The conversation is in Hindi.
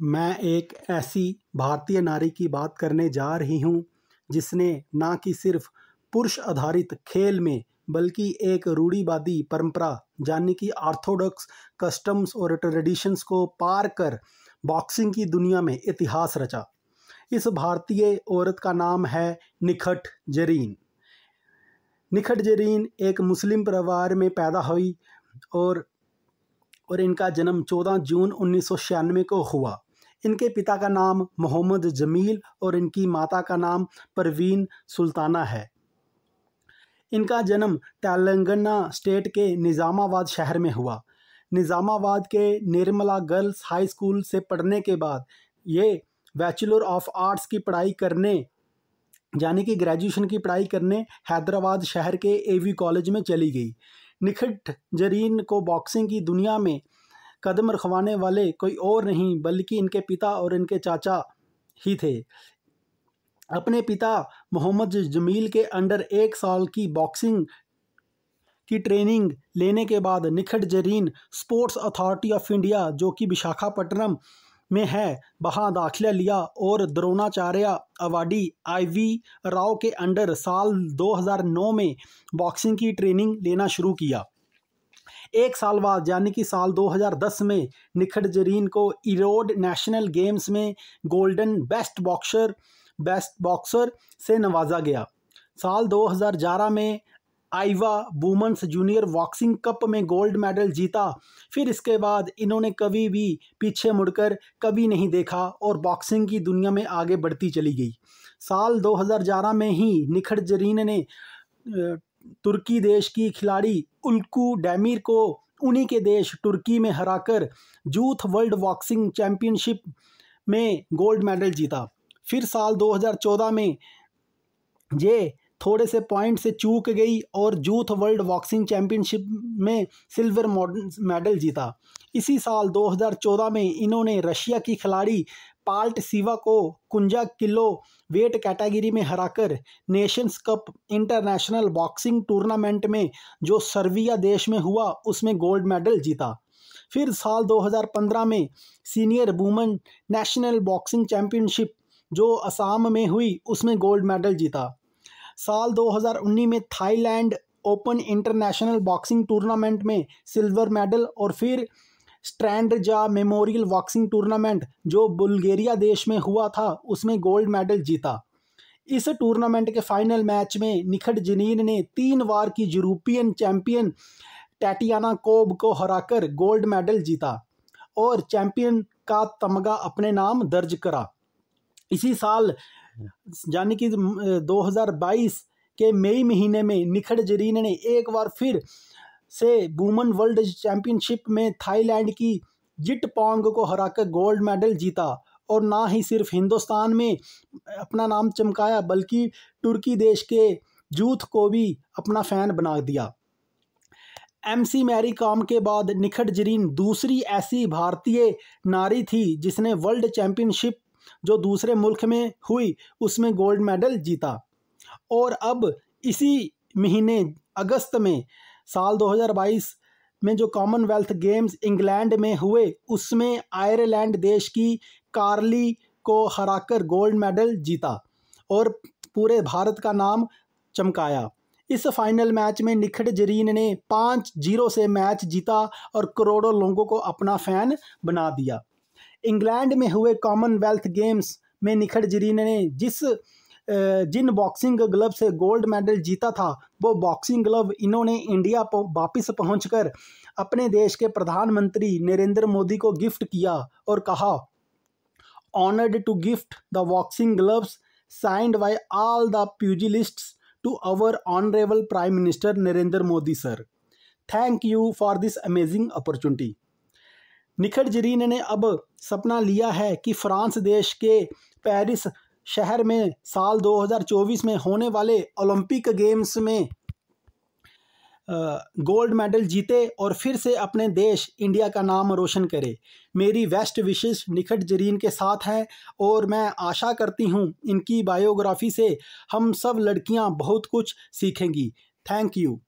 मैं एक ऐसी भारतीय नारी की बात करने जा रही हूँ जिसने ना कि सिर्फ पुरुष आधारित खेल में बल्कि एक रूढ़िवादी परंपरा यानी कि ऑर्थोडॉक्स कस्टम्स और ट्रेडिशंस को पार कर बॉक्सिंग की दुनिया में इतिहास रचा। इस भारतीय औरत का नाम है निखत जरीन। निखत जरीन एक मुस्लिम परिवार में पैदा हुई और इनका जन्म 14 जून 1996 को हुआ। इनके पिता का नाम मोहम्मद जमील और इनकी माता का नाम परवीन सुल्ताना है। इनका जन्म तेलंगाना स्टेट के निज़ामाबाद शहर में हुआ। निज़ामाबाद के निर्मला गर्ल्स हाई स्कूल से पढ़ने के बाद ये बैचलर ऑफ आर्ट्स की पढ़ाई करने यानी कि ग्रेजुएशन की पढ़ाई करने हैदराबाद शहर के एवी कॉलेज में चली गई। निखत जरीन को बॉक्सिंग की दुनिया में कदम रखवाने वाले कोई और नहीं बल्कि इनके पिता और इनके चाचा ही थे। अपने पिता मोहम्मद जमील के अंडर 1 साल की बॉक्सिंग की ट्रेनिंग लेने के बाद Nikhat Zareen sports authority of India जो कि विशाखापट्टनम में है वहाँ दाखिला लिया और द्रोणाचार्य अवार्डी IV राव के अंडर साल 2009 में बॉक्सिंग की ट्रेनिंग लेना शुरू किया। 1 साल बाद यानी कि साल 2010 में निखत जरीन को इरोड नेशनल गेम्स में गोल्डन बेस्ट बॉक्सर से नवाजा गया। साल 2011 में आईवा वुमेन्स जूनियर बॉक्सिंग कप में गोल्ड मेडल जीता। फिर इसके बाद इन्होंने कभी भी पीछे मुड़कर कभी नहीं देखा और बॉक्सिंग की दुनिया में आगे बढ़ती चली गई। साल 2011 में ही निखत जरीन ने तुर्की देश की खिलाड़ी उल्कू डेमीर को उन्हीं के देश तुर्की में हराकर यूथ वर्ल्ड बॉक्सिंग चैंपियनशिप में गोल्ड मेडल जीता। फिर साल 2014 में ये थोड़े से पॉइंट से चूक गई और यूथ वर्ल्ड बॉक्सिंग चैंपियनशिप में सिल्वर मेडल जीता। इसी साल 2014 में इन्होंने रशिया की खिलाड़ी पाल्टसीवा को 51 किलो वेट कैटेगरी में हराकर Nations cup international boxing tournament में जो सर्बिया देश में हुआ उसमें गोल्ड मेडल जीता। फिर साल 2015 में senior women national boxing championship जो असम में हुई उसमें गोल्ड मेडल जीता। साल 2019 में Thailand open international boxing tournament में सिल्वर मेडल और फिर स्ट्रैंडजा मेमोरियल बॉक्सिंग टूर्नामेंट जो बुल्गारिया देश में हुआ था उसमें गोल्ड मेडल जीता। इस टूर्नामेंट के फाइनल मैच में निखत जरीन ने 3 बार की यूरोपियन चैंपियन टैटियाना कोब को हराकर गोल्ड मेडल जीता और चैंपियन का तमगा अपने नाम दर्ज करा। इसी साल यानी कि 2022 के मई महीने में निखत जरीन ने एक बार फिर से वुमेन वर्ल्ड चैंपियनशिप में थाईलैंड की जिटपोंग को हराकर गोल्ड मेडल जीता और ना ही सिर्फ हिंदुस्तान में अपना नाम चमकाया बल्कि तुर्की देश के यूथ को भी अपना फैन बना दिया। MC मैरी कॉम के बाद निखत जरीन दूसरी ऐसी भारतीय नारी थी जिसने वर्ल्ड चैंपियनशिप जो दूसरे मुल्क में हुई उसमें गोल्ड मेडल जीता। और अब इसी महीने अगस्त में साल 2022 में जो कॉमनवेल्थ गेम्स इंग्लैंड में हुए उसमें आयरलैंड देश की कार्ली को हराकर गोल्ड मेडल जीता और पूरे भारत का नाम चमकाया। इस फाइनल मैच में निखत जरीन ने 5-0 से मैच जीता और करोड़ों लोगों को अपना फैन बना दिया। इंग्लैंड में हुए कॉमनवेल्थ गेम्स में निखत जरीन ने जिन बॉक्सिंग ग्लव से गोल्ड मेडल जीता था वो बॉक्सिंग ग्लव इन्होंने इंडिया वापस पहुंचकर अपने देश के प्रधानमंत्री नरेंद्र मोदी को गिफ्ट किया और कहा, honoured to gift the boxing gloves signed by all the pugilists to our honourable prime minister Narendra Modi sir. Thank you for this amazing opportunity. Nikhat Zareen ने अब सपना लिया है कि फ्रांस देश के पेरिस शहर में साल 2024 में होने वाले ओलंपिक गेम्स में गोल्ड मेडल जीते और फिर से अपने देश इंडिया का नाम रोशन करे। मेरी बेस्ट विशेस निखत जरीन के साथ है और मैं आशा करती हूँ इनकी बायोग्राफी से हम सब लड़कियाँ बहुत कुछ सीखेंगी। Thank you.